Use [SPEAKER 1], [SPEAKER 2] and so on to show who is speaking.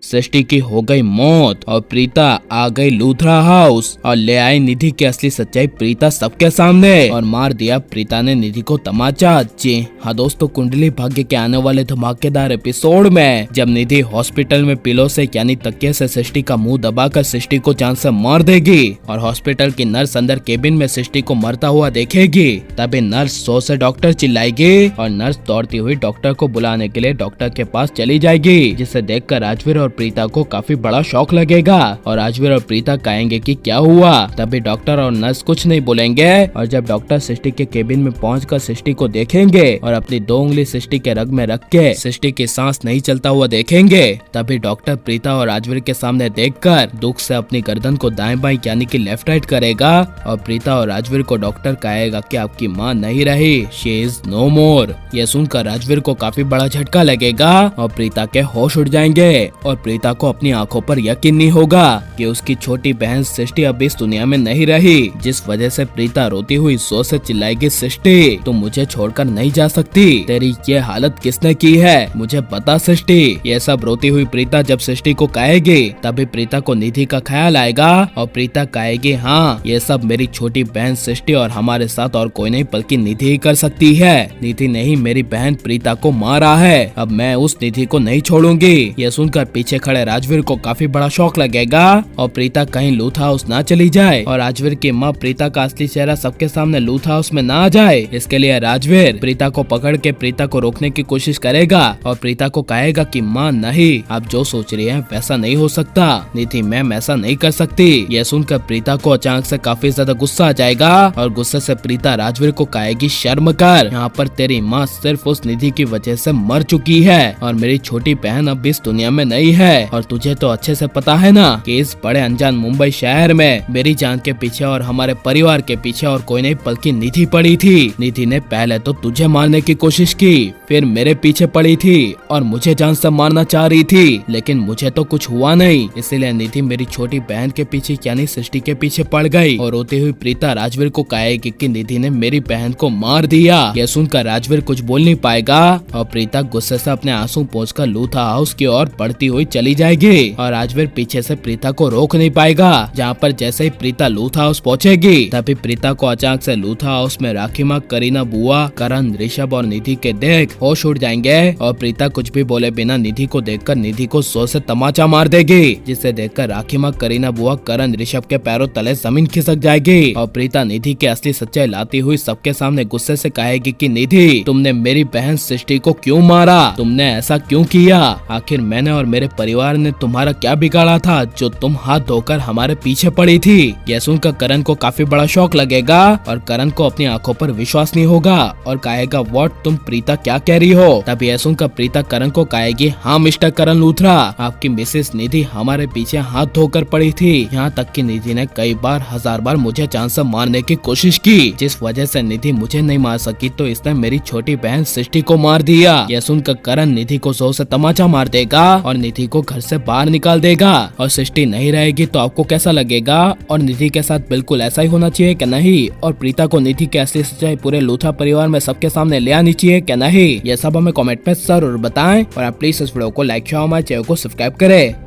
[SPEAKER 1] सृष्टि की हो गई मौत और प्रीता आ गई लूथरा हाउस और ले आई निधि की असली सच्चाई प्रीता सबके सामने और मार दिया प्रीता ने निधि को तमाचा। जी हाँ दोस्तों, कुंडली भाग्य के आने वाले धमाकेदार एपिसोड में जब निधि हॉस्पिटल में पिलो से यानी तकिए से सृष्टि का मुंह दबाकर सृष्टि को जान से मार देगी और हॉस्पिटल की नर्स अंदर केबिन में सृष्टि को मरता हुआ देखेगी, तभी नर्स 100 से डॉक्टर चिल्लाएगी और नर्स दौड़ती हुई डॉक्टर को बुलाने के लिए डॉक्टर के पास चली जाएगी, जिसे देखकर राजवीर और प्रीता को काफी बड़ा शौक लगेगा और राजवीर और प्रीता कहेंगे कि क्या हुआ। तभी डॉक्टर और नर्स कुछ नहीं बोलेंगे और जब डॉक्टर सृष्टि के केबिन में पहुंचकर सृष्टि को देखेंगे और अपनी 2 उंगली सृष्टि के रग में रख के सृष्टि की सांस नहीं चलता हुआ देखेंगे, तभी डॉक्टर प्रीता और राजवीर के सामने देखकर दुख से अपनी गर्दन को दाएं बाएं यानी कि लेफ्ट राइट करेगा और प्रीता और राजवीर को डॉक्टर कहेगा कि आपकी माँ नहीं रही, शी इज नो मोर। यह सुनकर राजवीर को काफी बड़ा झटका लगेगा और प्रीता के होश उड़ जाएंगे और प्रीता को अपनी आंखों पर यकीन नहीं होगा कि उसकी छोटी बहन सृष्टि अब इस दुनिया में नहीं रही, जिस वजह से प्रीता रोती हुई 100 से चिल्लाएगी, सृष्टि तुम मुझे छोड़कर नहीं जा सकती, तेरी ये हालत किसने की है, मुझे बता सृष्टि। ये सब रोती हुई प्रीता जब सृष्टि को कहेगी तभी प्रीता को निधि का ख्याल आएगा और प्रीता कहेगी, हाँ ये सब मेरी छोटी बहन सृष्टि और हमारे साथ और कोई नहीं बल्कि निधि ही कर सकती है। निधि ने ही मेरी बहन प्रीता को मारा है, अब मैं उस निधि को नहीं छोड़ूंगी। यह सुनकर पीछे खड़े राजवीर को काफी बड़ा शौक लगेगा और प्रीता कहीं लूथ हाउस ना चली जाए और राजवीर की माँ प्रीता का असली चेहरा सबके सामने लूथ हाउस में ना आ जाए। इसके लिए राजवीर प्रीता को पकड़ के प्रीता को रोकने की कोशिश करेगा और प्रीता को कहेगा कि माँ नहीं, आप जो सोच रही है वैसा नहीं हो सकता, निधि मैम ऐसा नहीं कर सकती। यह सुनकर प्रीता को अचानक से काफी ज्यादा गुस्सा आ जाएगा और गुस्से से प्रीता राजवीर को कहेगी, शर्म कर, यहाँ पर तेरी माँ सिर्फ उस निधि की वजह से मर चुकी है और मेरी छोटी बहन अब इस दुनिया में नहीं है और तुझे तो अच्छे से पता है ना कि इस बड़े अनजान मुंबई शहर में मेरी जान के पीछे और हमारे परिवार के पीछे और कोई नहीं बल्कि निधि पड़ी थी। निधि ने पहले तो तुझे मारने की कोशिश की, फिर मेरे पीछे पड़ी थी और मुझे जान से मारना चाह रही थी, लेकिन मुझे तो कुछ हुआ नहीं, इसीलिए निधि मेरी छोटी बहन के पीछे यानी सृष्टि के पीछे पड़ गई। और रोती हुई प्रीता राजवीर को कहेगी कि निधि ने मेरी बहन को मार दिया। यह सुनकर राजवीर कुछ बोल नहीं पाएगा और प्रीता गुस्से से अपने आंसू पोंछकर लूथा हाउस की ओर बढ़ती हुई चली जाएगी और राजवीर पीछे से प्रीता को रोक नहीं पाएगा। जहाँ पर जैसे ही प्रीता लूथा हाउस पहुँचेगी तभी प्रीता को अचानक से लूथा हाउस में राखी माँ, करीना बुआ, करण, ऋषभ और निधि के देख होश उड़ जाएंगे और प्रीता कुछ भी बोले बिना निधि को देखकर निधि को 100 से तमाचा मार देगी, जिसे देखकर राखी माँ, करीना बुआ, करण, ऋषभ के पैरों तले जमीन खिसक जाएगी और प्रीता निधि की असली सच्चाई लाती हुई सबके सामने गुस्से से कहेगी कि निधि तुमने मेरी बहन सृष्टि को क्यों मारा, तुमने ऐसा क्यों किया, आखिर मैंने और मेरे परिवार ने तुम्हारा क्या बिगाड़ा था जो तुम हाथ धोकर हमारे पीछे पड़ी थी। यह सुनकर करण को काफी बड़ा शौक लगेगा और करण को अपनी आंखों पर विश्वास नहीं होगा और कहेगा, व्हाट, तुम प्रीता क्या कह रही हो। तभी यह सुनकर प्रीता करण को कहेगी, हाँ मिस्टर करण लूथरा, आपकी मिसेस निधि हमारे पीछे हाथ धोकर पड़ी थी, यहाँ तक कि निधि ने कई बार 1000 बार मुझे जान से मारने की कोशिश की, जिस वजह से निधि मुझे नहीं मार सकी तो इसने मेरी छोटी बहन सृष्टि को मार दिया। यह सुनकर करण निधि को 100 से तमाचा मार देगा और निधि को घर से बाहर निकाल देगा और सृष्टि नहीं रहेगी तो आपको कैसा लगेगा और निधि के साथ बिल्कुल ऐसा ही होना चाहिए क्या नहीं, और प्रीता को निधि की असली सच्चाई पूरे लूथा परिवार में सबके सामने ले आनी चाहिए क्या नहीं, ये सब हमें कमेंट में जरूर बताएं और आप प्लीज इस वीडियो को लाइक शेयर और हमारे चैनल को सब्सक्राइब करें।